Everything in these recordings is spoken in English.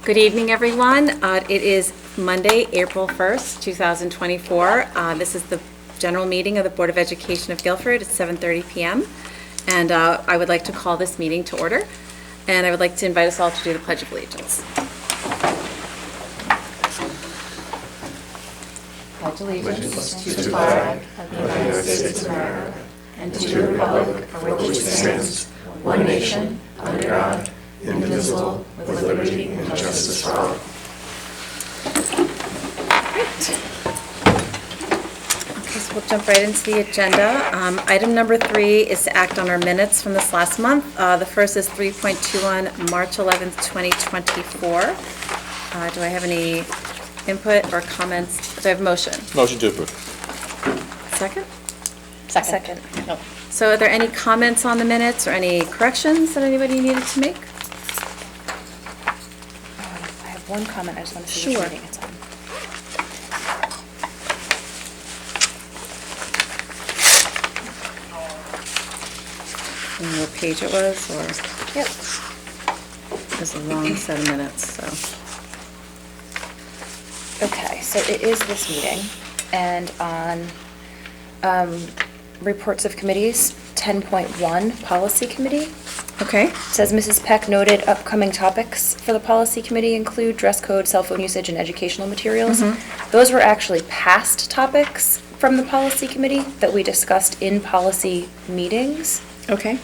Good evening, everyone. It is Monday, April 1st, 2024. This is the general meeting of the Board of Education of Guilford. It's 7:30 p.m. And I would like to call this meeting to order. And I would like to invite us all to do the Pledge of Allegiance. Pledge allegiance to the flag of the United States of America and to the republic for which it stands, one nation, under God, indivisible, with liberty and justice for all. Great. Okay, so we'll jump right into the agenda. Item number 3 is to act on our minutes from this last month. The first is 3.21, March 11th, 2024. Do I have any input or comments? Do I have a motion? Motion to approve. Second? Second. No. So are there any comments on the minutes or any corrections that anybody needed to make? I have one comment. I just want to see Sure. which meeting it's on. And what page it was, or Yep. it was a long set of minutes, so. Okay, so it is this meeting, and on reports of committees, 10.1, Policy Committee. Okay, It says Mrs. Peck noted upcoming topics for the Policy Committee include dress code, cell phone usage, and educational materials. Those were actually past topics from the Policy Committee that we discussed in policy meetings, okay.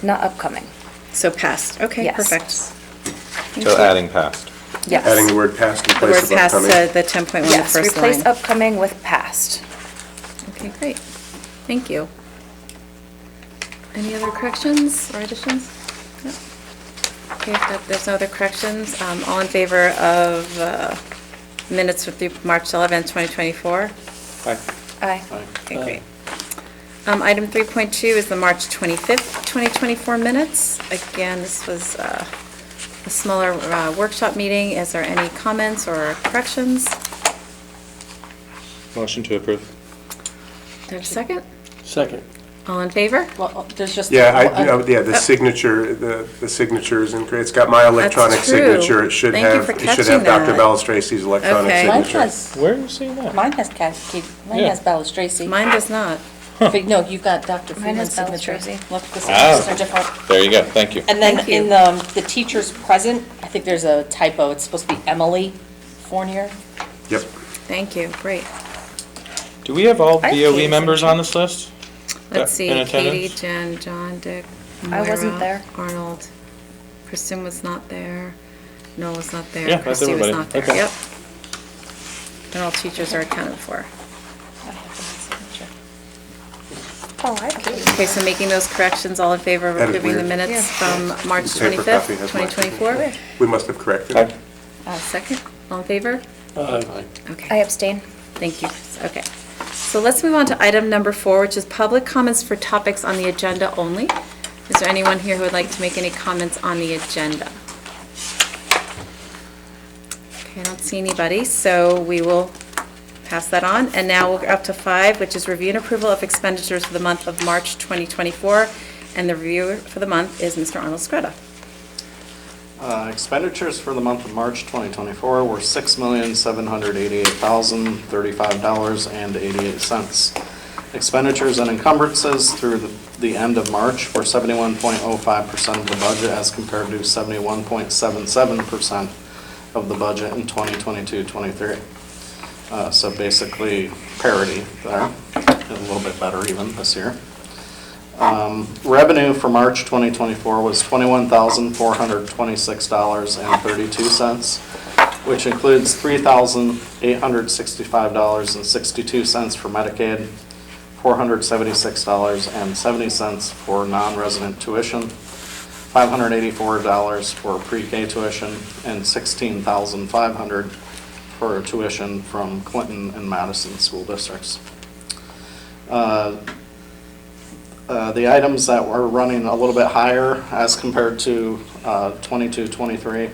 not upcoming. So passed, okay, Yes. perfect. Thank So you. adding past. Yes. Adding the word past in The place word of passed upcoming. to the 10.1, the Yes, first replace line. upcoming with past. Okay, great. Thank you. Any other corrections or additions? No. Okay, if there's no other corrections, all in favor of minutes with the March 11th, 2024? Aye. Aye. Okay, great. Item 3.2 is the March 25th, 2024 minutes. Again, this was a smaller workshop meeting. Is there any comments or corrections? Motion to approve. There's a second? Second. All in favor? Well, there's just. The signature, the signatures, and it's got my electronic That's true. signature. It should Thank you have, for it should catching have Dr. that. Balistraci's electronic Okay. Mine signature. has, Where are you seeing that? mine has Yeah. Balistraci. Mine does not. But no, you've got Dr. Mine has Freeman's signature. Balistraci. Look, the Ah. signatures are different. There you go, thank you. And then Thank you. in the teachers present, I think there's a typo. It's supposed to be Emily Fournier. Yep. Thank you, great. Do we have all I have BOE Katie's members on this list? Let's see, In Katie, attendance? Jen, John, Dick, I wasn't Moira, there. Arnold, Kristen was not there, Noel was not there, Yeah, that's Christy was everybody. not there, Okay. yep. And all teachers are accounted for. I have the signature. Oh, I have Okay, so making those corrections, all in favor of That is approving the weird. minutes from March The paper 25th, copy has my 2024? We must have corrected Aye. it. Second, all in favor? Aye. Okay. I abstain. Thank you. Okay. So let's move on to item number 4, which is public comments for topics on the agenda only. Is there anyone here who would like to make any comments on the agenda? Okay, I don't see anybody, so we will pass that on. And now we're up to 5, which is review and approval of expenditures for the month of March 2024. And the reviewer for the month is Mr. Arnold Scrutta. Expenditures for the month of March 2024 were $6,788,035.88. Expenditures and encumbrances through the end of March were 71.05% of the budget as compared to 71.77% of the budget in 2022-23. So basically parity there, a little bit better even this year. Revenue for March 2024 was $21,426.32, which includes $3,865.62 for Medicaid, $476.70 for non-resident tuition, $584 for pre-K tuition, and $16,500 for tuition from Clinton and Madison school districts. The items that were running a little bit higher as compared to 22-23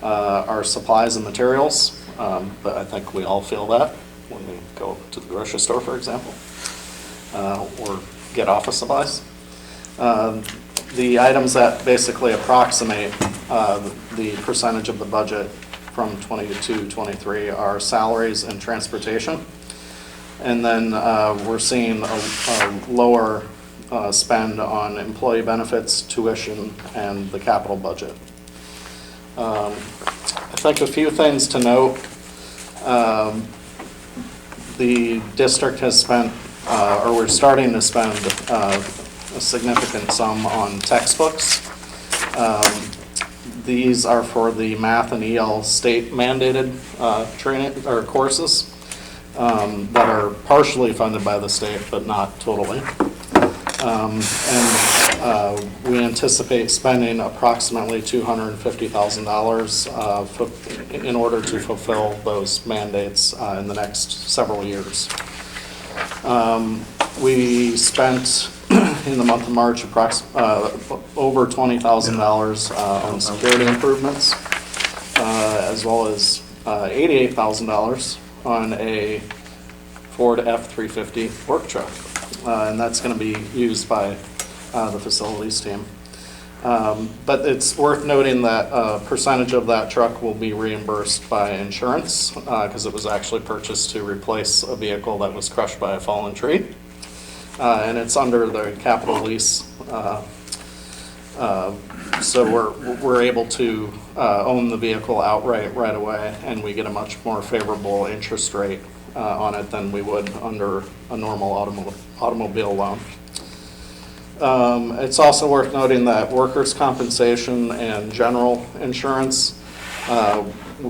are supplies and materials, but I think we all feel that when we go to the grocery store, for example, or get office supplies. The items that basically approximate the percentage of the budget from 22-23 are salaries and transportation. And then we're seeing a lower spend on employee benefits, tuition, and the capital budget. I think a few things to note. The district has spent, or we're starting to spend a significant sum on textbooks. These are for the math and EL state mandated training or courses that are partially funded by the state, but not totally. We anticipate spending approximately $250,000 in order to fulfill those mandates in the next several years. We spent in the month of March over $20,000 on security improvements, as well as $88,000 on a Ford F-350 work truck. And that's going to be used by the facilities team. But it's worth noting that a percentage of that truck will be reimbursed by insurance because it was actually purchased to replace a vehicle that was crushed by a fallen tree. And it's under the capital lease. So we're able to own the vehicle outright right away, and we get a much more favorable interest rate on it than we would under a normal automobile loan. It's also worth noting that workers' compensation and general insurance,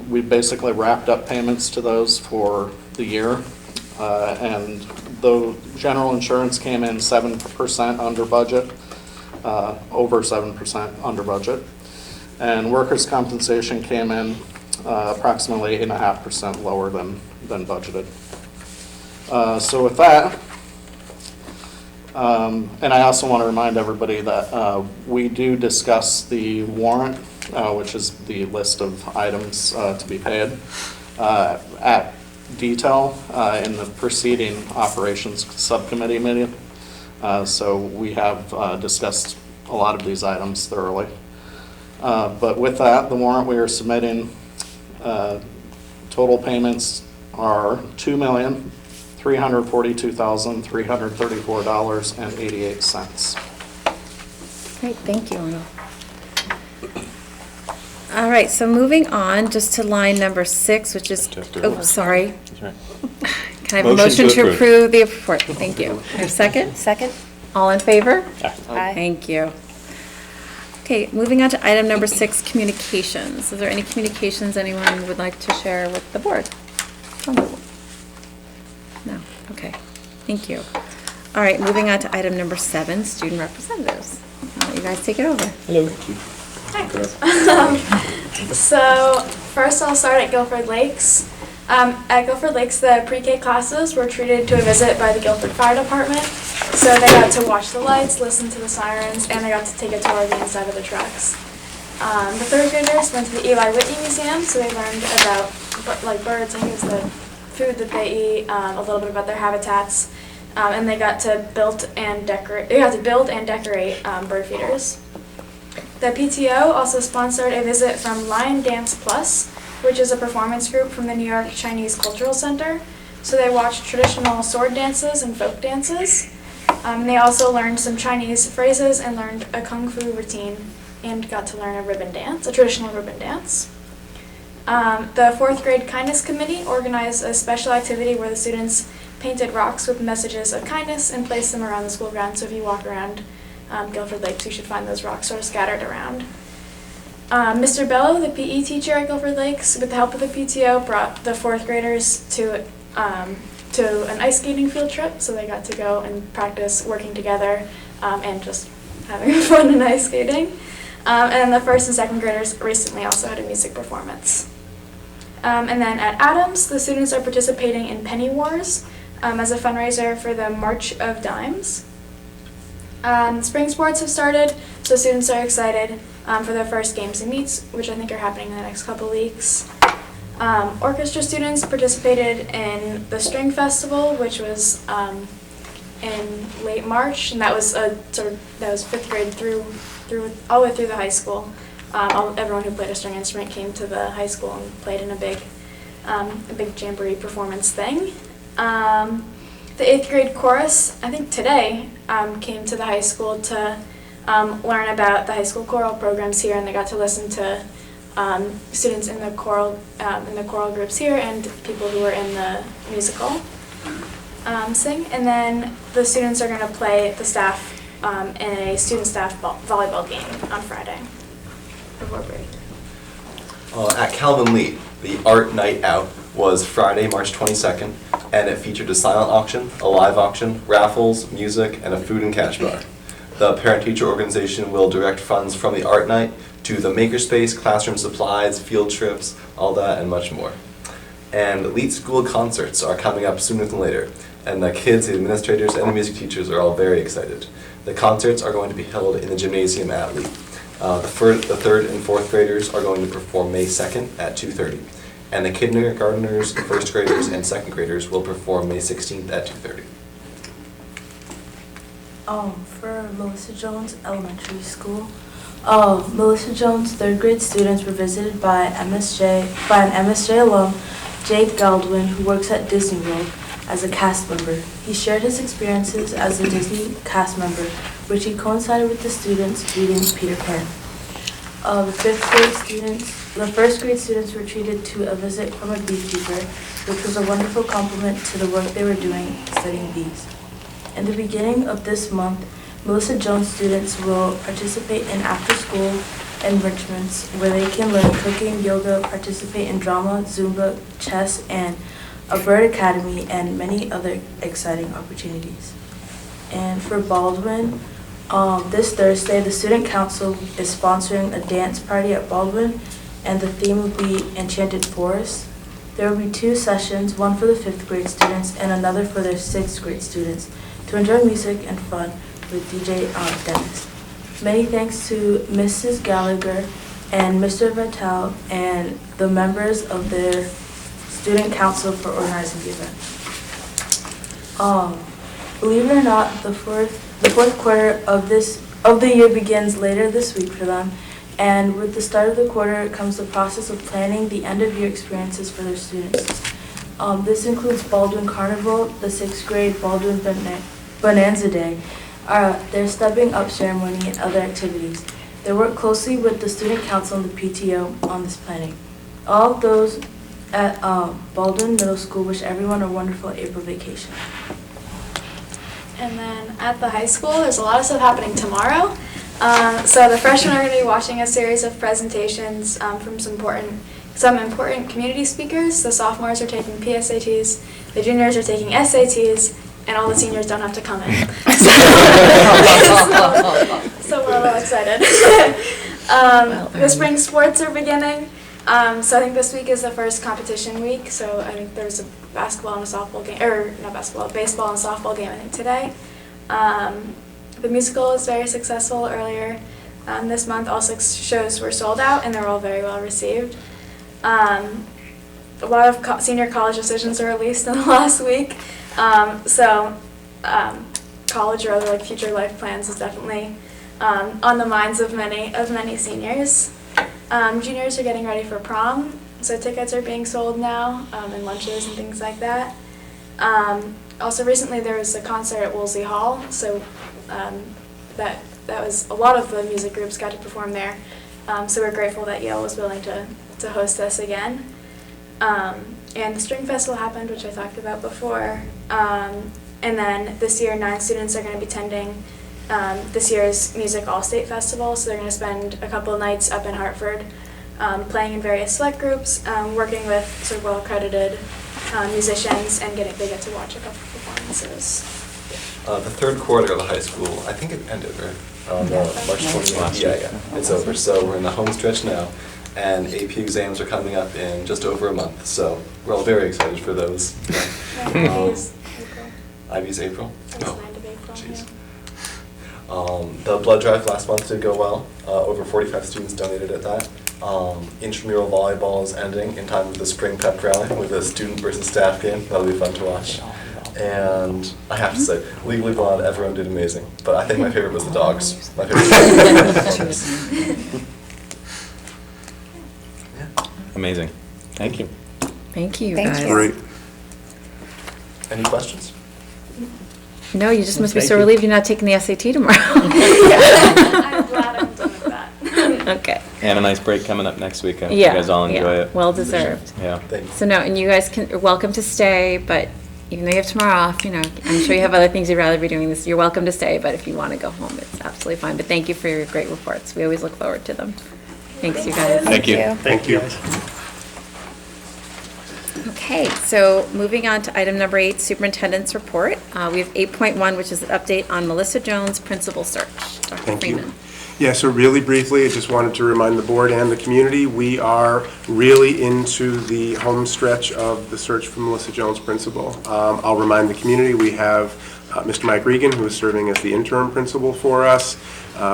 we basically wrapped up payments to those for the year. And though general insurance came in 7% under budget, over 7% under budget, and workers' compensation came in approximately 8.5% lower than budgeted. So with that, and I also want to remind everybody that we do discuss the warrant, which is the list of items to be paid, at detail in the preceding operations subcommittee meeting. So we have discussed a lot of these items thoroughly. But with that, the warrant we are submitting, total payments are $2,342,334.88. Great, thank you, Arnold. All right, so moving on, just to line number 6, which is, oh, sorry. That's right. Can I have a motion to approve the report? Thank you. Have a second? Second? All in favor? Aye. Thank you. Okay, moving on to item number 6, communications. Is there any communications anyone would like to share with the board? No, okay, thank you. All right, moving on to item number 7, student representatives. I'll let you guys take it over. Hello. So first I'll start at Guilford Lakes. At Guilford Lakes, the pre-K classes were treated to a visit by the Guilford Fire Department. So they got to watch the lights, listen to the sirens, and they got to take a tour of the inside of the trucks. The third graders went to the Eli Whitney Museum, so they learned about like birds, I think it's the food that they eat, a little bit about their habitats, and they got to build and decorate bird feeders. The PTO also sponsored a visit from Lion Dance Plus, which is a performance group from the New York Chinese Cultural Center. So they watched traditional sword dances and folk dances. They also learned some Chinese phrases and learned a kung fu routine and got to learn a ribbon dance, a traditional ribbon dance. The 4th grade kindness committee organized a special activity where the students painted rocks with messages of kindness and placed them around the school grounds. So if you walk around Guilford Lakes, you should find those rocks sort of scattered around. Mr. Bello, the PE teacher at Guilford Lakes, with the help of the PTO, brought the 4th graders to an ice skating field trip, so they got to go and practice working together and just having fun in ice skating. And the 1st and 2nd graders recently also had a music performance. And then at Adams, the students are participating in Penny Wars as a fundraiser for the March of Dimes. Spring sports have started, so students are excited for their first games and meets, which I think are happening in the next couple weeks. Orchestra students participated in the String Festival, which was in late March, and that was 5th grade through all the way through the high school. Everyone who played a string instrument came to the high school and played in a big jamboree performance thing. The 8th grade chorus, I think today, came to the high school to learn about the high school choral programs here, and they got to listen to students in the choral groups here and people who were in the musical sing. And then the students are going to play the staff in a student staff volleyball game on Friday before break. At Calvin Lee, the Art Night Out was Friday, March 22nd, and it featured a silent auction, a live auction, raffles, music, and a food and cash bar. The parent-teacher organization will direct funds from the Art Night to the Makerspace, classroom supplies, field trips, all that, and much more. And Elite School concerts are coming up sooner than later, and the kids, the administrators, and the music teachers are all very excited. The concerts are going to be held in the gymnasium at Lee. The 3rd and 4th graders are going to perform May 2nd at 2:30. And the kindergartners, 1st graders, and 2nd graders will perform May 16th at 2:30. For Melissa Jones Elementary School, Melissa Jones 3rd grade students were visited by an MSJ alum, Jake Galdwin, who works at Disney World as a cast member. He shared his experiences as a Disney cast member, which he coincided with the students reading Peter Pan. The 1st grade students were treated to a visit from a beekeeper, which was a wonderful compliment to the work they were doing studying bees. In the beginning of this month, Melissa Jones students will participate in after-school enrichments where they can learn cooking, yoga, participate in drama, Zumba, chess, and a bird academy, and many other exciting opportunities. And for Baldwin, this Thursday, the Student Council is sponsoring a dance party at Baldwin, and the theme will be Enchanted Forest. There will be 2 sessions, one for the 5th grade students and another for their 6th grade students, to enjoy music and fun with DJ Dennis. Many thanks to Mrs. Gallagher and Mr. Vitale and the members of their Student Council for organizing the event. Believe it or not, the fourth quarter of the year begins later this week for them, and with the start of the quarter comes the process of planning the end-of-year experiences for their students. This includes Baldwin Carnival, the 6th grade Baldwin Bonanza Day, their stepping up ceremony, and other activities. They work closely with the Student Council and the PTO on this planning. All of those at Baldwin Middle School wish everyone a wonderful April vacation. And then at the high school, there's a lot of stuff happening tomorrow. So the freshmen are going to be watching a series of presentations from some important community speakers. The sophomores are taking PSATs, the juniors are taking SATs, and all the seniors don't have to come in. So we're a little excited. The spring sports are beginning. So I think this week is the first competition week. So I think there's a baseball and a softball game, or not basketball, baseball and softball game I think today. The musical is very successful earlier this month. All 6 shows were sold out and they're all very well received. A lot of senior college decisions were released in the last week. College or other future life plans is definitely on the minds of many seniors. Juniors are getting ready for prom, so tickets are being sold now, and lunches and things like that. Also recently there was a concert at Woolsey Hall, so that was a lot of the music groups got to perform there. So we're grateful that Yale was willing to host us again. And the String Festival happened, which I talked about before. And then this year 9 students are going to be attending this year's Music All-State Festival, so they're going to spend a couple of nights up in Hartford playing in various select groups, working with sort of well-accredited musicians, and they get to watch a couple of performances. The 3rd quarter of the high school, I think it ended, right? March 29th. Yeah, it's over. So we're in the home stretch now, and AP exams are coming up in just over a month. So we're all very excited for those. IB's April? It's 9th of April, Jeez. yeah. The blood drive last month did go well. Over 45 students donated at that. Intramural volleyball is ending in time with the spring pep rally with a student versus staff game. That'll be fun to watch. And I have to say, Legally Blonde, everyone did amazing. But I think my favorite was the dogs. My favorite was the dogs. Amazing. Thank you. Thank you, Thank guys. you. Great. Any questions? No, you just must be Thank so you. relieved you're not taking the SAT tomorrow. I'm glad I'm done with that. Okay. And a nice break coming up next week. I hope Yeah. you guys all enjoy yeah. it. Well deserved. Yeah. Thank you. So no, and you guys are welcome to stay, but even though you have tomorrow off, you know, I'm sure you have other things you'd rather be doing this. You're welcome to stay, but if you want to go home, it's absolutely fine. But thank you for your great reports. We always look forward to them. Thanks, you guys. Thank you. Thank you. Okay, so moving on to item number 8, superintendent's report. We have 8.1, which is an update on Melissa Jones' principal search. Dr. Thank you. Freeman. Yeah, so really briefly, I just wanted to remind the board and the community, we are really into the home stretch of the search for Melissa Jones principal. I'll remind the community, we have Mr. Mike Regan, who is serving as the interim principal for us.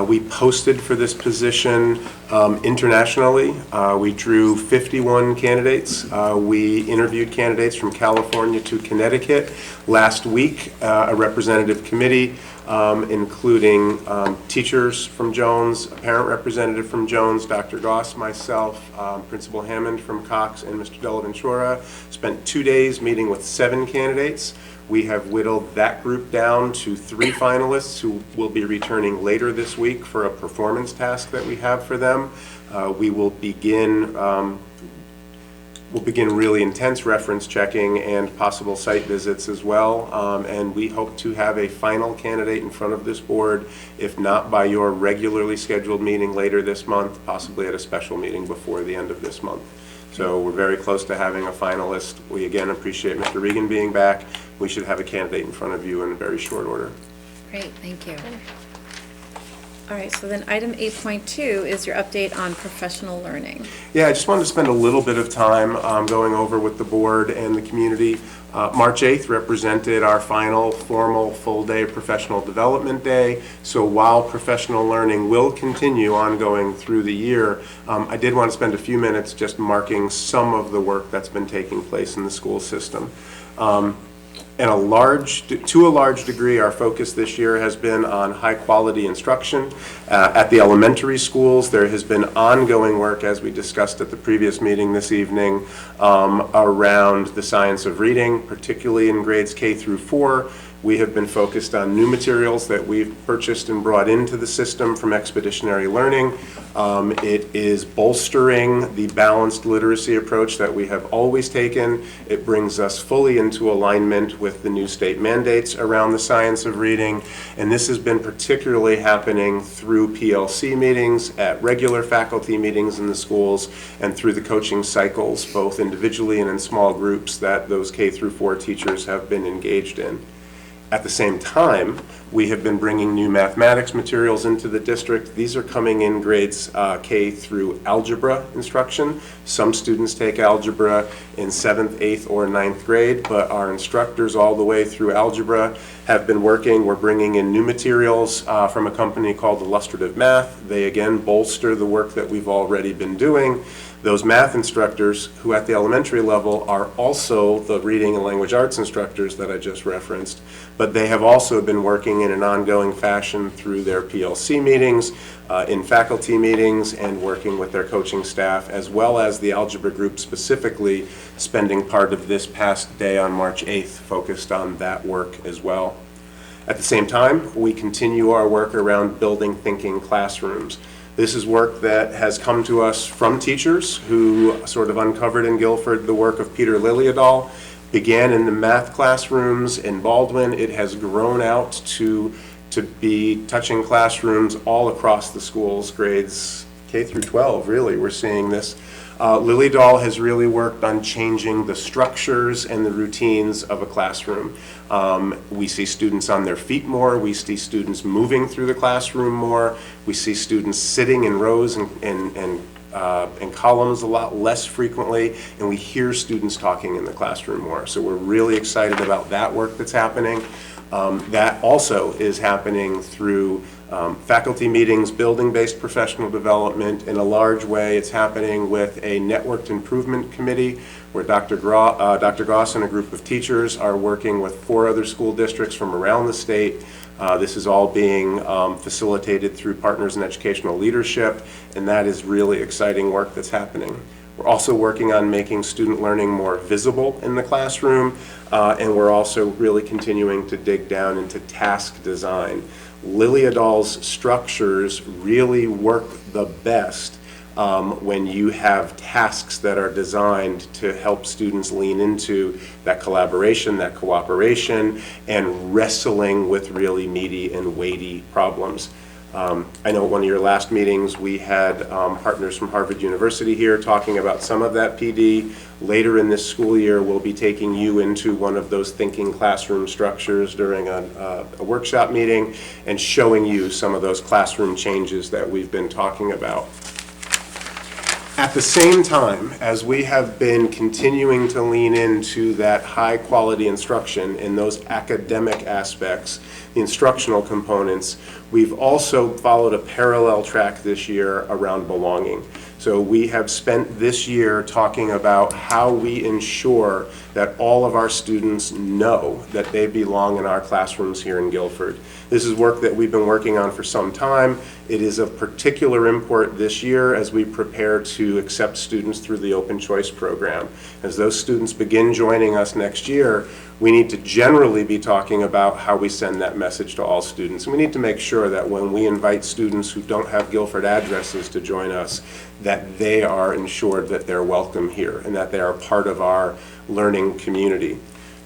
We posted for this position internationally. We drew 51 candidates. We interviewed candidates from California to Connecticut. Last week, a representative committee, including teachers from Jones, a parent representative from Jones, Dr. Goss, myself, Principal Hammond from Cox, and Mr. Delaventura, spent 2 days meeting with 7 candidates. We have whittled that group down to 3 finalists who will be returning later this week for a performance task that we have for them. We will begin really intense reference checking and possible site visits as well. And we hope to have a final candidate in front of this board, if not by your regularly scheduled meeting later this month, possibly at a special meeting before the end of this month. So we're very close to having a finalist. We again appreciate Mr. Regan being back. We should have a candidate in front of you in very short order. Great, thank you. All right, so then item 8.2 is your update on professional learning. Yeah, I just wanted to spend a little bit of time going over with the board and the community. March 8th represented our final formal full-day professional development day. So while professional learning will continue ongoing through the year, I did want to spend a few minutes just marking some of the work that's been taking place in the school system. And to a large degree, our focus this year has been on high-quality instruction. At the elementary schools, there has been ongoing work, as we discussed at the previous meeting this evening, around the science of reading, particularly in grades K through 4. We have been focused on new materials that we've purchased and brought into the system from Expeditionary Learning. It is bolstering the balanced literacy approach that we have always taken. It brings us fully into alignment with the new state mandates around the science of reading. And this has been particularly happening through PLC meetings, at regular faculty meetings in the schools, and through the coaching cycles, both individually and in small groups that those K through 4 teachers have been engaged in. At the same time, we have been bringing new mathematics materials into the district. These are coming in grades K through algebra instruction. Some students take algebra in 7th, 8th, or 9th grade, but our instructors all the way through algebra have been working. We're bringing in new materials from a company called Illustrative Math. They again bolster the work that we've already been doing. Those math instructors, who at the elementary level are also the reading and language arts instructors that I just referenced, but they have also been working in an ongoing fashion through their PLC meetings, in faculty meetings, and working with their coaching staff, as well as the algebra group specifically, spending part of this past day on March 8th focused on that work as well. At the same time, we continue our work around building thinking classrooms. This is work that has come to us from teachers who sort of uncovered in Guilford the work of Peter Liljedahl. Began in the math classrooms in Baldwin. It has grown out to be touching classrooms all across the schools, grades K through 12, really. We're seeing this. Liljedahl has really worked on changing the structures and the routines of a classroom. We see students on their feet more. We see students moving through the classroom more. We see students sitting in rows and columns a lot less frequently, and we hear students talking in the classroom more. So we're really excited about that work that's happening. That also is happening through faculty meetings, building-based professional development. In a large way, it's happening with a networked improvement committee where Dr. Goss and a group of teachers are working with 4 other school districts from around the state. This is all being facilitated through Partners in Educational Leadership, and that is really exciting work that's happening. We're also working on making student learning more visible in the classroom, and we're also really continuing to dig down into task design. Liliadol's structures really work the best when you have tasks that are designed to help students lean into that collaboration, that cooperation, and wrestling with really meaty and weighty problems. I know at one of your last meetings, we had partners from Harvard University here talking about some of that PD. Later in this school year, we'll be taking you into one of those thinking classroom structures during a workshop meeting and showing you some of those classroom changes that we've been talking about. At the same time, as we have been continuing to lean into that high-quality instruction in those academic aspects, the instructional components, we've also followed a parallel track this year around belonging. So we have spent this year talking about how we ensure that all of our students know that they belong in our classrooms here in Guilford. This is work that we've been working on for some time. It is of particular import this year as we prepare to accept students through the Open Choice program. As those students begin joining us next year, we need to generally be talking about how we send that message to all students. And we need to make sure that when we invite students who don't have Guilford addresses to join us, that they are ensured that they're welcome here and that they are part of our learning community.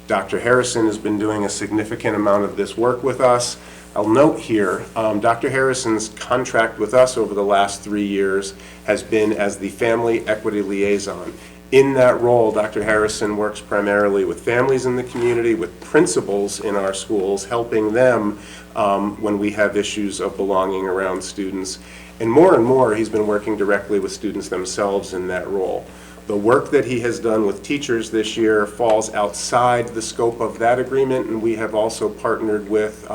Dr. Harrison has been doing a significant amount of this work with us. I'll note here, Dr. Harrison's contract with us over the last 3 years has been as the Family Equity Liaison. In that role, Dr. Harrison works primarily with families in the community, with principals in our schools, helping them when we have issues of belonging around students. And more, he's been working directly with students themselves in that role. The work that he has done with teachers this year falls outside the scope of that agreement, and we have also partnered with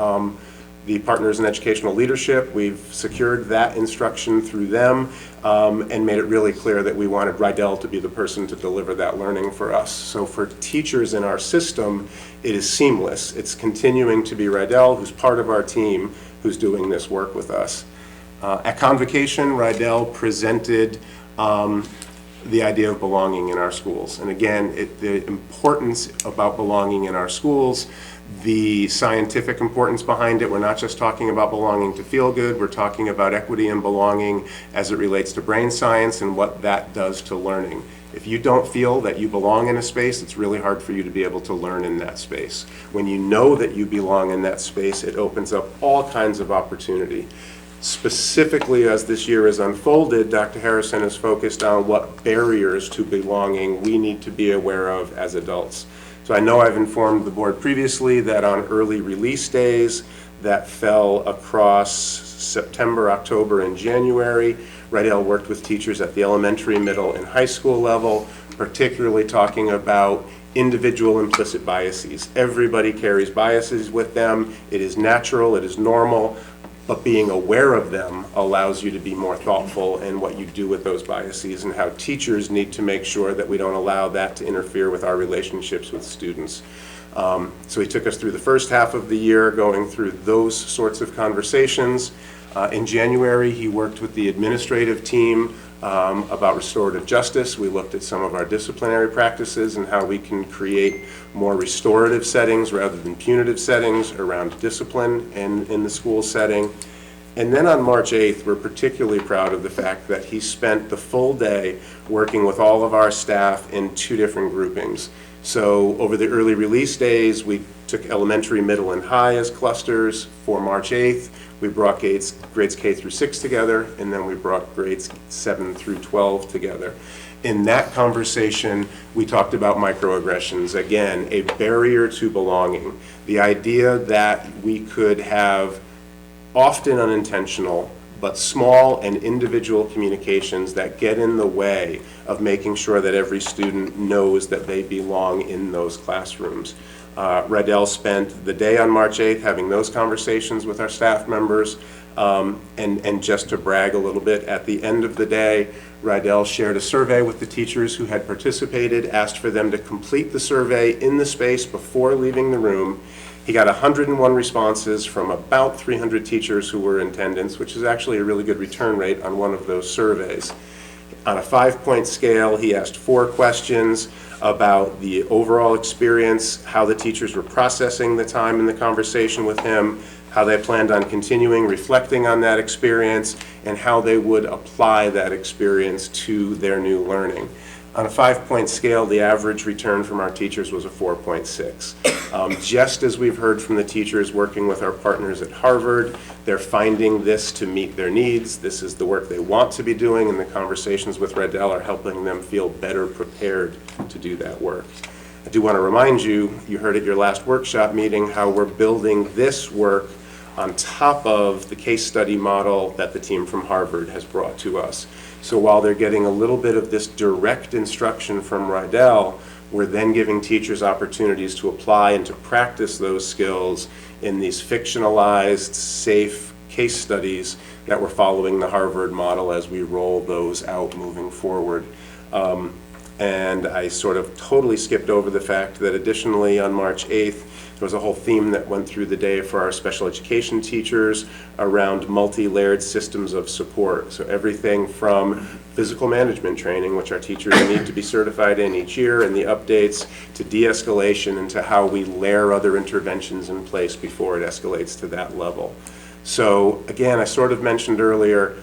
the Partners in Educational Leadership. We've secured that instruction through them and made it really clear that we wanted Rydell to be the person to deliver that learning for us. So for teachers in our system, it is seamless. It's continuing to be Rydell, who's part of our team, who's doing this work with us. At Convocation, Rydell presented the idea of belonging in our schools. And again, the importance about belonging in our schools, the scientific importance behind it. We're not just talking about belonging to feel good, we're talking about equity and belonging as it relates to brain science and what that does to learning. If you don't feel that you belong in a space, it's really hard for you to be able to learn in that space. When you know that you belong in that space, it opens up all kinds of opportunity. Specifically, as this year has unfolded, Dr. Harrison has focused on what barriers to belonging we need to be aware of as adults. So I know I've informed the board previously that on early release days that fell across September, October, and January, Rydell worked with teachers at the elementary, middle, and high school level, particularly talking about individual implicit biases. Everybody carries biases with them. It is natural, it is normal. But being aware of them allows you to be more thoughtful in what you do with those biases and how teachers need to make sure that we don't allow that to interfere with our relationships with students. So he took us through the first half of the year going through those sorts of conversations. In January, he worked with the administrative team about restorative justice. We looked at some of our disciplinary practices and how we can create more restorative settings rather than punitive settings around discipline and in the school setting. And then on March 8th, we're particularly proud of the fact that he spent the full day working with all of our staff in 2 different groupings. So over the early release days, we took elementary, middle, and high as clusters. For March 8th, we brought grades K through 6 together, and then we brought grades 7 through 12 together. In that conversation, we talked about microaggressions. Again, a barrier to belonging. The idea that we could have often unintentional, but small and individual communications that get in the way of making sure that every student knows that they belong in those classrooms. Rydell spent the day on March 8th having those conversations with our staff members, and just to brag a little bit, at the end of the day, Rydell shared a survey with the teachers who had participated, asked for them to complete the survey in the space before leaving the room. He got 101 responses from about 300 teachers who were in attendance, which is actually a really good return rate on one of those surveys. On a 5-point scale, he asked 4 questions about the overall experience, how the teachers were processing the time in the conversation with him, how they planned on continuing reflecting on that experience, and how they would apply that experience to their new learning. On a 5-point scale, the average return from our teachers was a 4.6. Just as we've heard from the teachers working with our partners at Harvard, they're finding this to meet their needs. This is the work they want to be doing, and the conversations with Riddell are helping them feel better prepared to do that work. I do want to remind you, you heard at your last workshop meeting how we're building this work on top of the case study model that the team from Harvard has brought to us. So while they're getting a little bit of this direct instruction from Riddell, we're then giving teachers opportunities to apply and to practice those skills in these fictionalized, safe case studies that we're following the Harvard model as we roll those out moving forward. And I sort of totally skipped over the fact that additionally on March 8th, there was a whole theme that went through the day for our special education teachers around multi-layered systems of support. So everything from physical management training, which our teachers need to be certified in each year, and the updates to de-escalation and to how we layer other interventions in place before it escalates to that level. So again, I sort of mentioned earlier,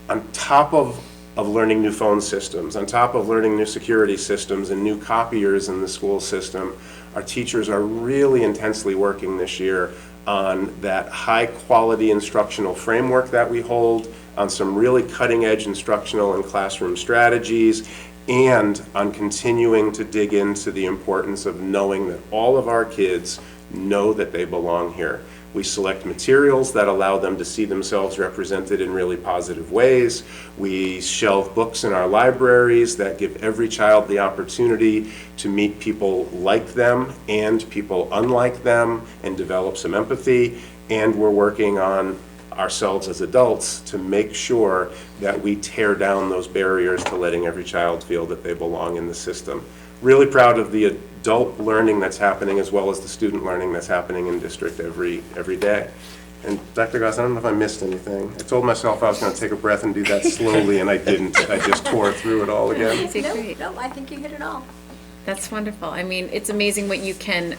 on top of learning new phone systems, on top of learning new security systems and new copiers in the school system, our teachers are really intensely working this year on that high-quality instructional framework that we hold, on some really cutting-edge instructional and classroom strategies, and on continuing to dig into the importance of knowing that all of our kids know that they belong here. We select materials that allow them to see themselves represented in really positive ways. We shelve books in our libraries that give every child the opportunity to meet people like them and people unlike them and develop some empathy. And we're working on ourselves as adults to make sure that we tear down those barriers to letting every child feel that they belong in the system. Really proud of the adult learning that's happening as well as the student learning that's happening in district every day. And Dr. Goss, I don't know if I missed anything. I told myself I was going to take a breath and do that slowly, and I didn't. I just tore through it all again. You did great. No, I think you hit it all. That's wonderful. I mean, it's amazing what you can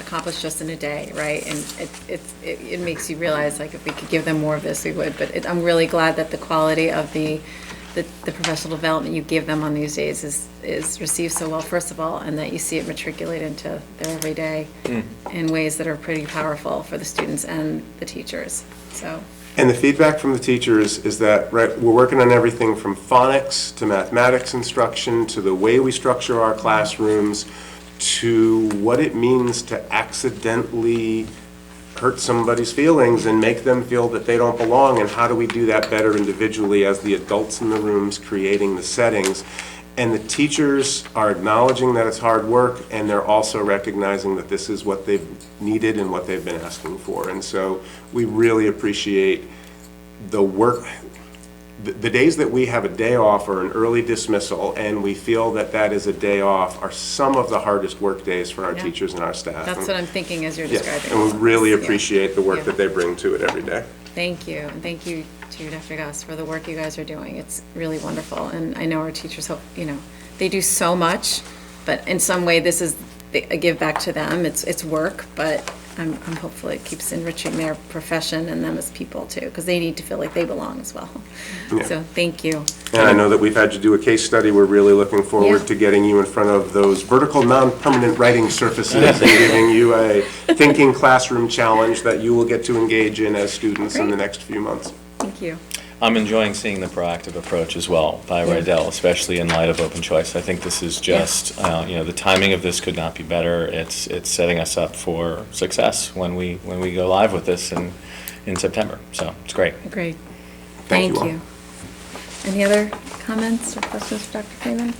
accomplish just in a day, right? And it makes you realize, like, if we could give them more of this, we would. But I'm really glad that the quality of the professional development you give them on these days is received so well, first of all, and that you see it matriculate into their everyday in ways that are pretty powerful for the students and the teachers. So. And the feedback from the teachers is that, right, we're working on everything from phonics to mathematics instruction to the way we structure our classrooms to what it means to accidentally hurt somebody's feelings and make them feel that they don't belong, and how do we do that better individually as the adults in the rooms creating the settings. And the teachers are acknowledging that it's hard work, and they're also recognizing that this is what they've needed and what they've been asking for. And so we really appreciate the work. The days that we have a day off or an early dismissal and we feel that that is a day off are some of the hardest work days for our teachers and our staff. That's what I'm thinking as you're Yes, describing. and we really appreciate the work Yeah. that they bring to it every day. Thank you, and thank you to Dr. Goss for the work you guys are doing. It's really wonderful, and I know our teachers hope, they do so much, but in some way, this is a give back to them. It's work, but I'm hopeful it keeps enriching their profession and them as people too, because they need to feel like they belong as well. Yeah. So, thank you. And I know that we've had you do a case study. We're really looking forward Yeah. to getting you in front of those vertical non-permanent writing surfaces and giving you a thinking classroom challenge that you will get to engage in as students in the next few months. Thank you. I'm enjoying seeing the proactive approach as well by Riddell, especially in light of open choice. I think this is just, the timing of this could not be better. It's setting us up for success when we go live with this in September. So it's great. Great. Thank you all. Any other comments or questions for Dr. Freeman?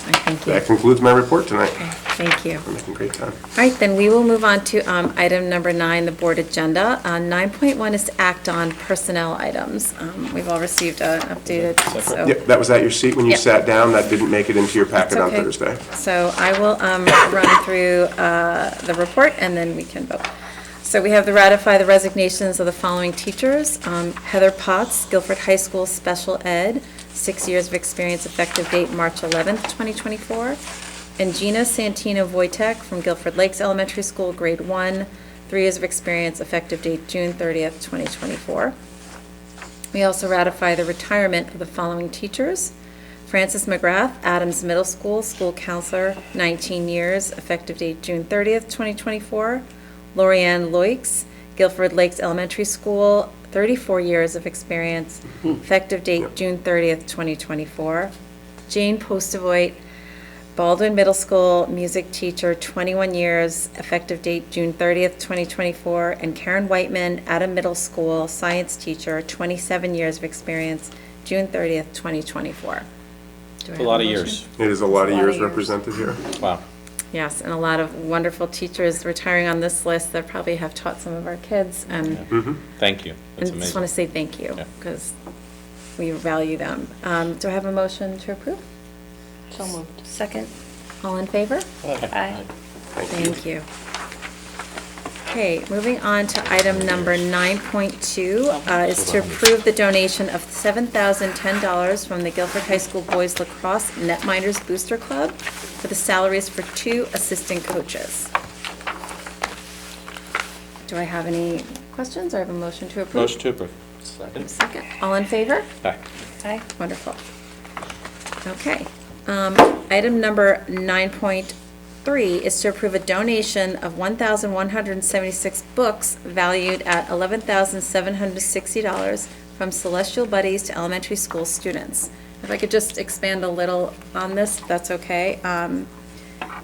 I thank you. That concludes my report tonight. Okay, thank you. We're making great time. All right, then we will move on to item number 9, the board agenda. 9.1 is to act on personnel items. We've all received an updated, so. Yep, that was at your seat when you Yep. sat down. That didn't make it into your packet on Okay. Thursday. So I will run through the report and then we can vote. So we have to ratify the resignations of the following teachers. Heather Potts, Guilford High School Special Ed, 6 years of experience, effective date March 11th, 2024. And Gina Santino Wojtek from Guilford Lakes Elementary School, grade 1, 3 years of experience, effective date June 30th, 2024. We also ratify the retirement of the following teachers. Frances McGrath, Adams Middle School, school counselor, 19 years, effective date June 30th, 2024. Lorianne Loix, Guilford Lakes Elementary School, 34 years of experience, effective date June 30th, 2024. Jane Postavoit, Baldwin Middle School music teacher, 21 years, effective date June 30th, 2024. And Karen Whiteman, Adam Middle School science teacher, 27 years of experience, June 30th, 2024. Do I A have lot of motion? years. It is a lot of It's a lot of years years. represented here. Wow. Yes, and a lot of wonderful teachers retiring on this list that probably have taught some of our kids. And Thank you. and That's just want to amazing. say thank you, Yeah. because we value them. Do I have a motion to approve? So moved. Second. All in favor? Aye. Thank you. Okay, moving on to item number 9.2, is to approve the donation of $7,010 from the Guilford High School Boys Lacrosse Netminders Booster Club for the salaries for 2 assistant coaches. Do I have any questions, or have a motion to approve? Motion to approve. Second. Second. All in favor? Aye. Aye. Wonderful. Okay. Item number 9.3 is to approve a donation of 1,176 books valued at $11,760 from Celestial Buddies to elementary school students. If I could just expand a little on this, if that's okay.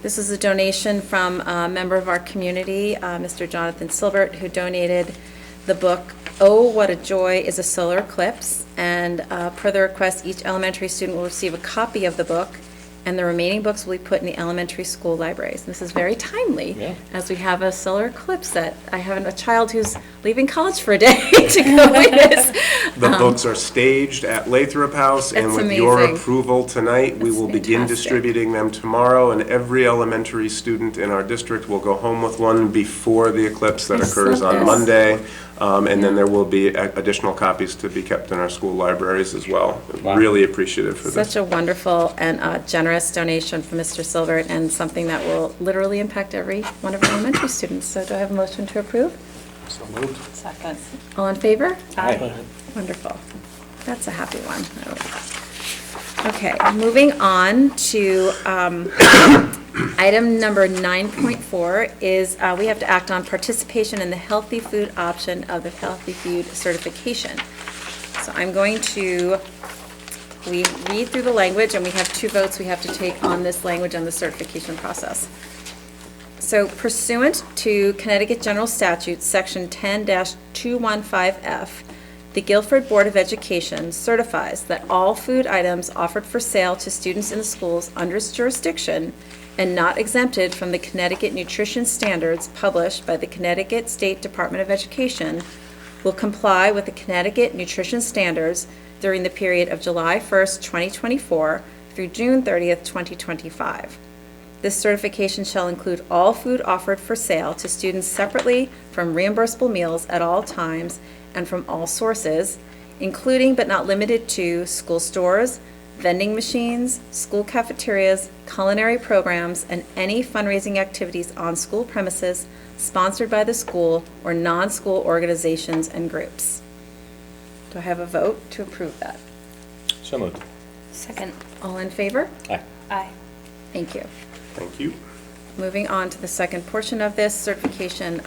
This is a donation from a member of our community, Mr. Jonathan Silbert, who donated the book, Oh, What a Joy is a Solar Eclipse. And per the request, each elementary student will receive a copy of the book, and the remaining books will be put in the elementary school libraries. And this is very timely, Yeah. as we have a solar eclipse that I have a child who's leaving college for a day to go witness. The books are staged at Lathrop House, and It's with your amazing. approval tonight, we It's will begin fantastic. distributing them tomorrow, and every elementary student in our district will go home with one before the eclipse that I just occurs love on this. Monday. And then there will be additional copies to be kept in our school libraries as well. Wow. Really appreciative for this. Such a wonderful and generous donation from Mr. Silbert, and something that will literally impact every one of our elementary students. So do I have a motion to approve? So moved. Second. All in favor? Aye. Wonderful. That's a happy one. I like that. Okay, moving on to item number 9.4 is we have to act on participation in the healthy food option of the healthy food certification. So I'm going to, we read through the language, and we have 2 votes we have to take on this language on the certification process. So pursuant to Connecticut General Statutes, Section 10-215F, the Guilford Board of Education certifies that all food items offered for sale to students in the schools under its jurisdiction and not exempted from the Connecticut nutrition standards published by the Connecticut State Department of Education will comply with the Connecticut nutrition standards during the period of July 1st, 2024 through June 30th, 2025. This certification shall include all food offered for sale to students separately from reimbursable meals at all times and from all sources, including but not limited to school stores, vending machines, school cafeterias, culinary programs, and any fundraising activities on school premises sponsored by the school or non-school organizations and groups. Do I have a vote to approve that? So moved. Second. All in favor? Aye. Aye. Thank you. Thank you. Moving on to the second portion of this certification,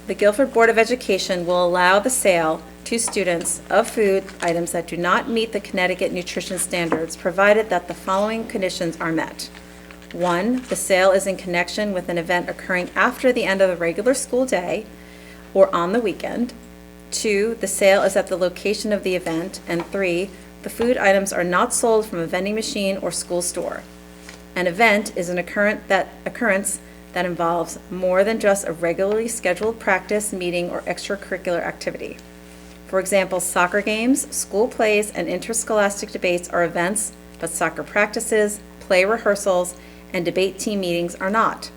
the Guilford Board of Education will allow the sale to students of food items that do not meet the Connecticut nutrition standards, provided that the following conditions are met. 1, the sale is in connection with an event occurring after the end of the regular school day or on the weekend. 2, the sale is at the location of the event. And 3, the food items are not sold from a vending machine or school store. An event is an occurrence that involves more than just a regularly scheduled practice, meeting, or extracurricular activity. For example, soccer games, school plays, and interscholastic debates are events, but soccer practices, play rehearsals, and debate team meetings are not.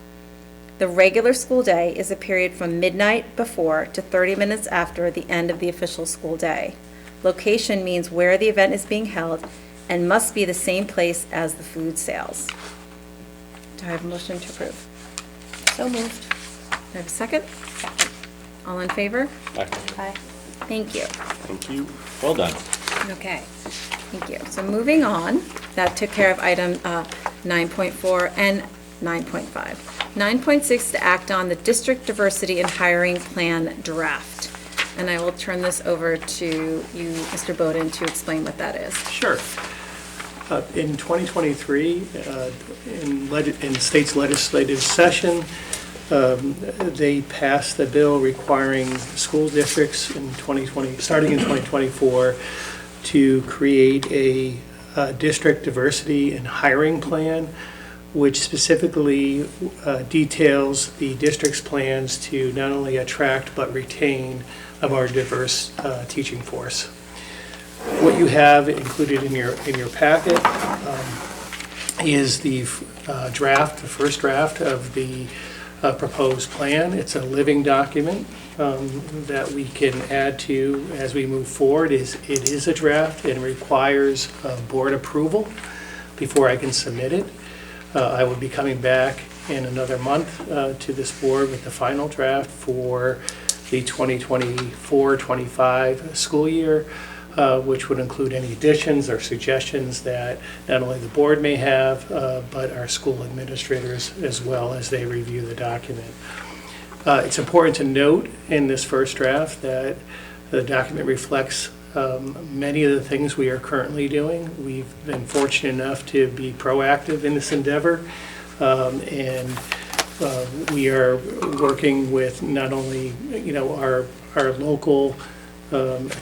The regular school day is a period from midnight before to 30 minutes after the end of the official school day. Location means where the event is being held and must be the same place as the food sales. Do I have a motion to approve? So moved. Do I have a second? All in favor? Aye. Thank you. Thank you. Well done. Okay, thank you. So moving on, that took care of item 9.4 and 9.5. 9.6 to act on the district diversity and hiring plan draft. And I will turn this over to you, Mr. Bowden, to explain what that is. Sure. In 2023, in state's legislative session, they passed the bill requiring school districts in 2020, starting in 2024, to create a district diversity and hiring plan, which specifically details the district's plans to not only attract but retain of our diverse teaching force. What you have included in your packet is the draft, the first draft of the proposed plan. It's a living document that we can add to as we move forward. It is a draft and requires board approval before I can submit it. I will be coming back in another month to this board with the final draft for the 2024-25 school year, which would include any additions or suggestions that not only the board may have, but our school administrators as well as they review the document. It's important to note in this first draft that the document reflects many of the things we are currently doing. We've been fortunate enough to be proactive in this endeavor, and we are working with not only, our local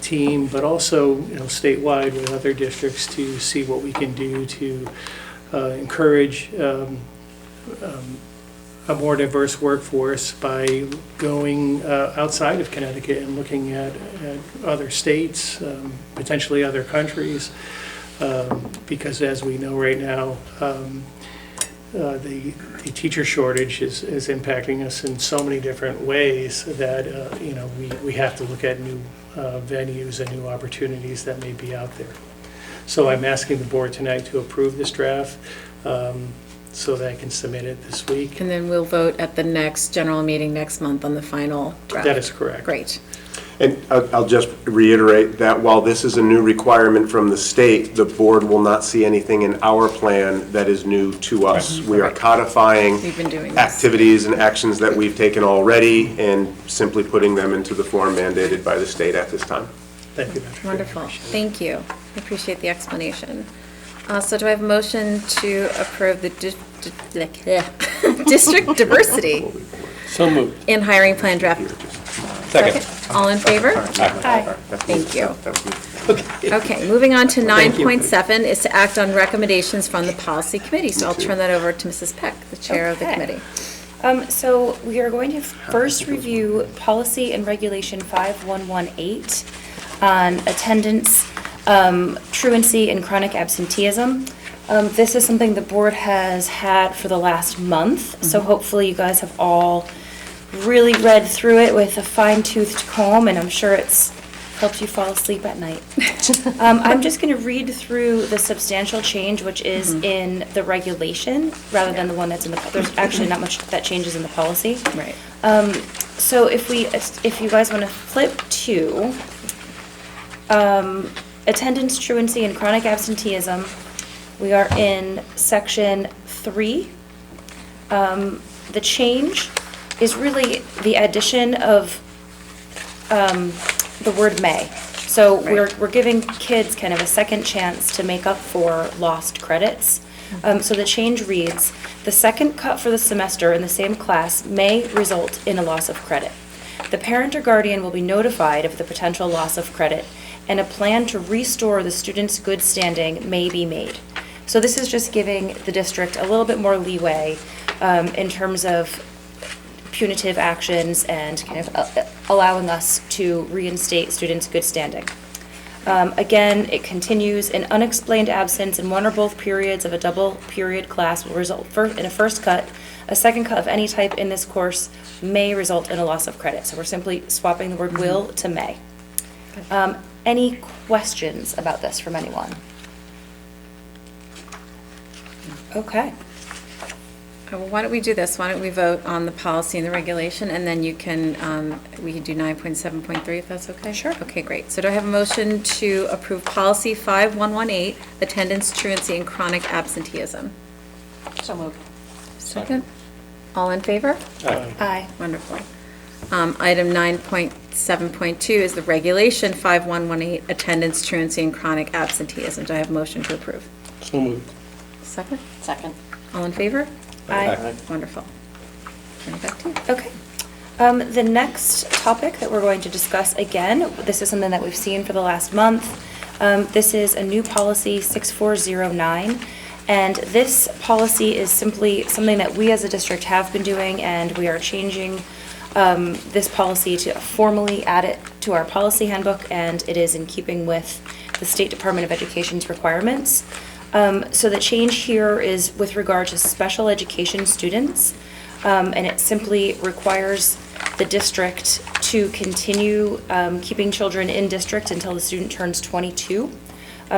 team, but also, statewide with other districts to see what we can do to encourage a more diverse workforce by going outside of Connecticut and looking at other states, potentially other countries, because as we know right now, the teacher shortage is impacting us in so many different ways that we have to look at new venues and new opportunities that may be out there. So I'm asking the board tonight to approve this draft so that I can submit it this week. And then we'll vote at the next general meeting next month on the final draft. That is correct. Great. And I'll just reiterate that while this is a new requirement from the state, the board will not see anything in our plan that is new to us. We are codifying We've been doing this. activities and actions that we've taken already and simply putting them into the form mandated by the state at this time. Thank you, Madam Chair. Wonderful. Thank you. I appreciate the explanation. So do I have a motion to approve the district diversity So moved. in hiring plan draft? Second. All in favor? Aye. Thank you. Okay, moving on to 9.7 is to act on recommendations from the policy committee. So I'll turn that over to Mrs. Peck, the chair of the Okay. committee. So we are going to first review policy and regulation 5118 on attendance, truancy, and chronic absenteeism. This is something the board has had for the last month, so hopefully you guys have all really read through it with a fine-toothed comb, and I'm sure it's helped you fall asleep at night. I'm just going to read through the substantial change, which is in the regulation, rather than the one that's in the, there's actually not much that changes in the policy. Right. So if you guys want to flip to attendance, truancy, and chronic absenteeism, we are in section 3. The change is really the addition of the word may. So we're giving kids kind of a second chance to make up for lost credits. So the change reads, the second cut for the semester in the same class may result in a loss of credit. The parent or guardian will be notified of the potential loss of credit, and a plan to restore the student's good standing may be made. So this is just giving the district a little bit more leeway in terms of punitive actions and kind of allowing us to reinstate students' good standing. Again, it continues, an unexplained absence in one or both periods of a double period class will result in a first cut. A second cut of any type in this course may result in a loss of credit. So we're simply swapping the word will to may. Any questions about this from anyone? Okay. Well, why don't we do this? Why don't we vote on the policy and the regulation, and then you can, we can do 9.7.3 if that's okay? Sure. Okay, great. So do I have a motion to approve policy 5118, attendance, truancy, and chronic absenteeism? So moved. Second? All in favor? Aye. Wonderful. Item 9.7.2 is the regulation 5118, attendance, truancy, and chronic absenteeism. Do I have a motion to approve? So moved. Second? Second. All in favor? Aye. Wonderful. Turn it back to you. Okay. The next topic that we're going to discuss again, this is something that we've seen for the last month. This is a new policy, 6409. And this policy is simply something that we as a district have been doing, and we are changing this policy to formally add it to our policy handbook, and it is in keeping with the State Department of Education's requirements. So the change here is with regard to special education students, and it simply requires the district to continue keeping children in district until the student turns 22.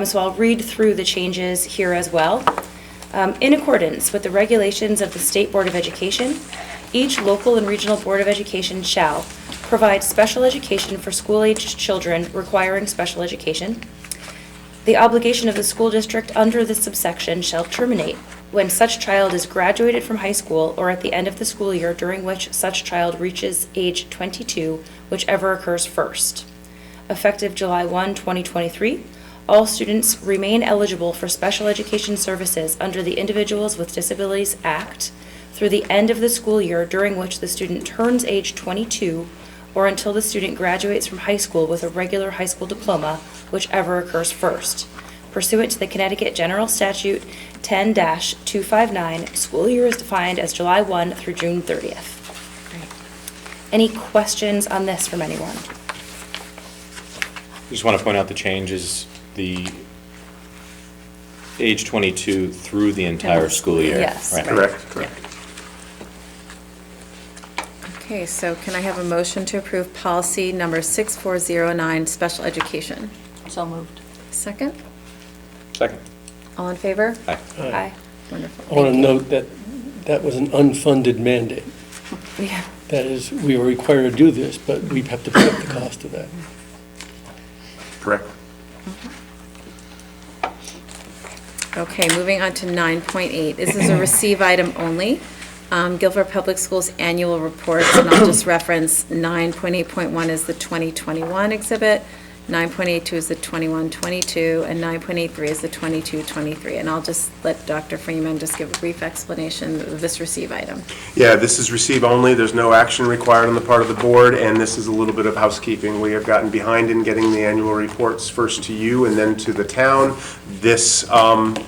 So I'll read through the changes here as well. In accordance with the regulations of the State Board of Education, each local and regional Board of Education shall provide special education for school-aged children requiring special education. The obligation of the school district under this subsection shall terminate when such child is graduated from high school or at the end of the school year during which such child reaches age 22, whichever occurs first. Effective July 1, 2023, all students remain eligible for special education services under the Individuals with Disabilities Act through the end of the school year during which the student turns age 22 or until the student graduates from high school with a regular high school diploma, whichever occurs first. Pursuant to the Connecticut General Statute 10-259, school year is defined as July 1 through June 30th. Any questions on this from anyone? I just want to point out the change is the age 22 through the entire school year. Yes. Right. Correct. Okay, so can I have a motion to approve policy number 6409, special education? So moved. Second? Second. All in favor? Aye. Aye. Wonderful. I want to Thank you. note that that was an unfunded mandate. Yeah. That is, we were required to do this, but we have to pick up the cost of that. Correct. Okay, moving on to 9.8. This is a receive item only. Guilford Public Schools annual reports, and I'll just reference 9.8.1 is the 2021 exhibit, 9.82 is the 21-22, and 9.83 is the 22-23. And I'll just let Dr. Freeman just give a brief explanation of this receive item. Yeah, this is receive only. There's no action required on the part of the board, and this is a little bit of housekeeping. We have gotten behind in getting the annual reports first to you and then to the town. This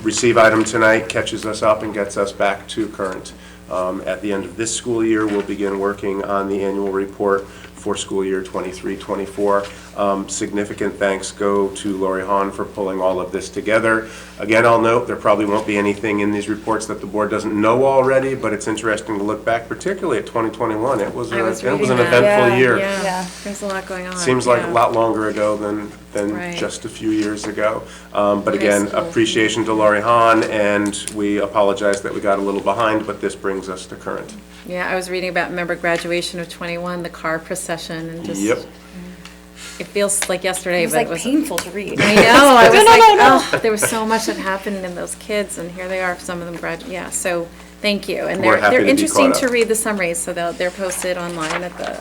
receive item tonight catches us up and gets us back to current. At the end of this school year, we'll begin working on the annual report for school year 23-24. Significant thanks go to Lori Hahn for pulling all of this together. Again, I'll note there probably won't be anything in these reports that the board doesn't know already, but it's interesting to look back, particularly at 2021. It was an eventful year. Yeah, there's a lot going on. Seems like a yeah. lot longer ago than Right. just a few years ago. But again, school. appreciation to Lori Hahn, and we apologize that we got a little behind, but this brings us to current. Yeah, I was reading about, remember graduation of 21, the car procession, and just. Yep. It feels like yesterday, It was but like it was. painful to read. I know, I was like, oh, there was so much that happened in those kids, and here they are, some of them yeah, so, thank you. And We're happy they're to be interesting caught to up. read the summaries, so they're posted online at the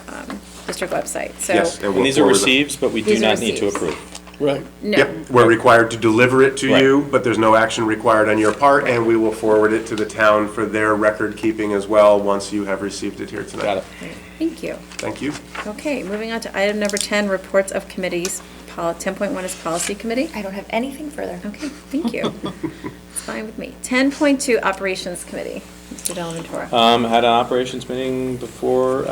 district website, so. Yes, and And we'll these are forward them. receives, but we do These are not need to receives. approve. Right. No. Yep, we're required to deliver it to Right. you, but there's no action required on your part, and we will forward it to the town for their record keeping as well, once you have received it here tonight. Got it. Thank you. Thank you. Okay, moving on to item number 10, reports of committees. 10.1 is policy committee. I don't have anything further. Okay, thank you. It's fine with me. 10.2, operations committee. Mr. Delaventura. Had an operations meeting before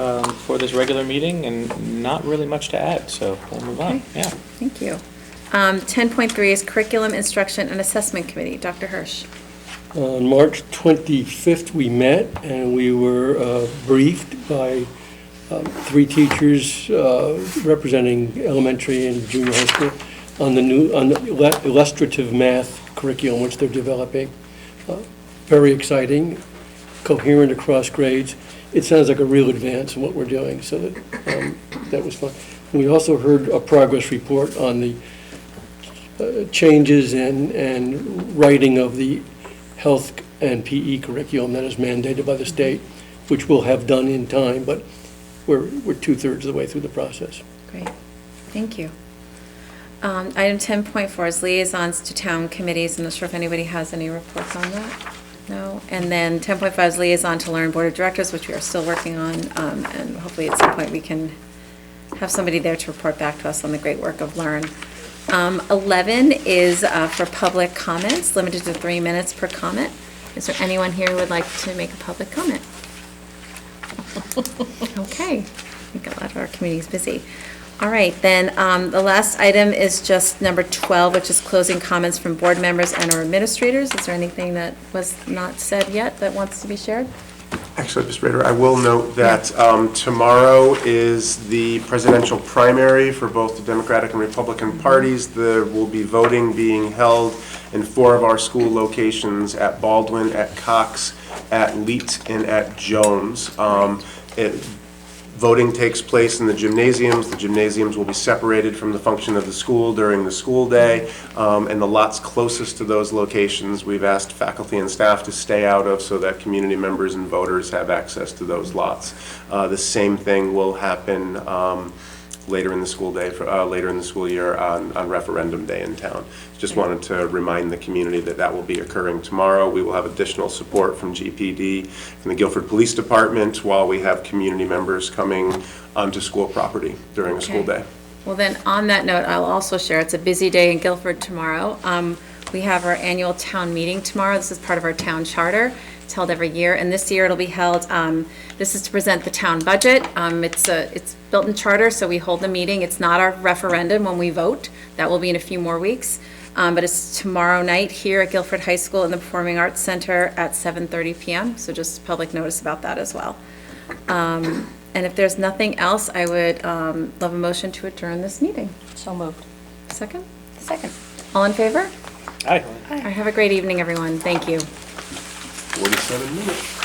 this regular meeting, and not really much to add, so we'll move on. Okay. Yeah. Thank you. 10.3 is Curriculum, Instruction, and Assessment Committee. Dr. Hirsch. On March 25th, we met and we were briefed by 3 teachers representing elementary and junior high school on the illustrative math curriculum which they're developing. Very exciting, coherent across grades. It sounds like a real advance in what we're doing, so that was fun. And we also heard a progress report on the changes and writing of the health and PE curriculum that is mandated by the state, which we'll have done in time, but we're 2/3 of the way through the process. Great, thank you. Item 10.4 is liaisons to town committees. I'm not sure if anybody has any reports on that. No? And then 10.5 is liaison to Learn Board of Directors, which we are still working on, and hopefully at some point we can have somebody there to report back to us on the great work of Learn. 11 is for public comments, limited to 3 minutes per comment. Is there anyone here who would like to make a public comment? Okay, I think a lot of our committee is busy. All right, then the last item is just number 12, which is closing comments from board members and or administrators. Is there anything that was not said yet that wants to be shared? Actually, Mr. Rader, I will note that tomorrow is the presidential primary for both the Democratic and Republican parties. There will be voting being held in 4 of our school locations, at Baldwin, at Cox, at Leet, and at Jones. Voting takes place in the gymnasiums. The gymnasiums will be separated from the function of the school during the school day, and the lots closest to those locations we've asked faculty and staff to stay out of so that community members and voters have access to those lots. The same thing will happen later in the school day, later in the school year on referendum day in town. Just wanted to remind the community that that will be occurring tomorrow. We will have additional support from GPD, from the Guilford Police Department, while we have community members coming onto school property during a school day. Well, then, on that note, I'll also share, it's a busy day in Guilford tomorrow. We have our annual town meeting tomorrow. This is part of our town charter. It's held every year, and this year it'll be held, this is to present the town budget. It's built in charter, so we hold the meeting. It's not our referendum when we vote. That will be in a few more weeks. But it's tomorrow night here at Guilford High School in the Performing Arts Center at 7:30 p.m., so just public notice about that as well. And if there's nothing else, I would love a motion to adjourn this meeting. So moved. Second? Second. All in favor? Aye. All right, have a great evening, everyone. Thank you. 47 minutes.